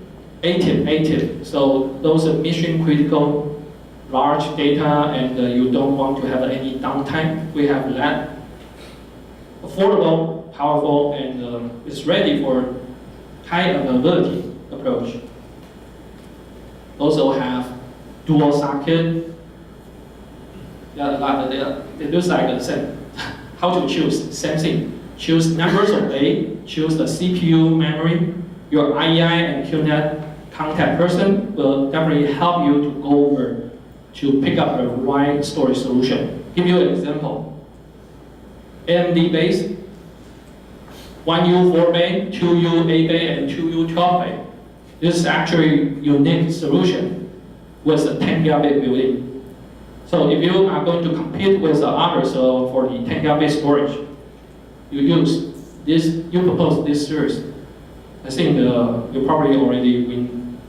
Speaker 1: ATIP. So those are mission critical, large data, and you don't want to have any downtime. We have that. Affordable, powerful, and it's ready for high availability approach. Also have dual socket. It looks like the same. How to choose? Same thing. Choose numbers of bay, choose the CPU memory. Your IEI and QNAP contact person will definitely help you to go over to pick up the right storage solution. Give you an example. AMD base, 1U 4 bay, 2U 8 bay, and 2U 12 bay. This is actually unique solution with a 10 gigabit built-in. So if you are going to compete with the others for the 10 gigabit storage, you propose this series. I think you probably already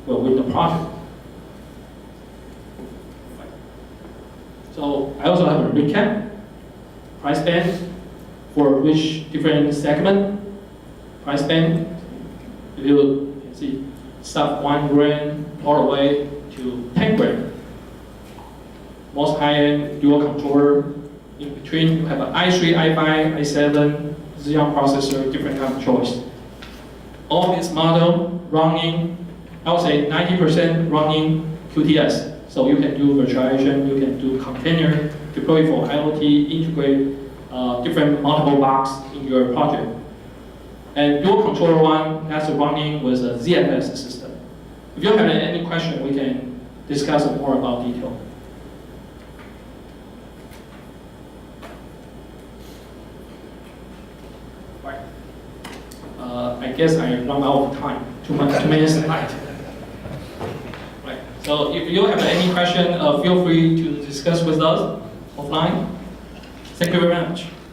Speaker 1: will win the project. So I also have a recap, price band for which different segment, price band. You can see sub 1 grand all the way to 10 grand. Most high-end dual controller. In between, you have an i3, i5, i7, Xeon processor, different kind of choice. All this model running, I would say 90% running QTS. So you can do virtualization, you can do container, deploy for IoT, integrate different multiple box in your project. And dual controller one, that's running with a ZFS system. If you have any question, we can discuss more about detail. I guess I run out of time. 2 minutes tonight. Right. So if you have any question, feel free to discuss with us offline. Thank you very much.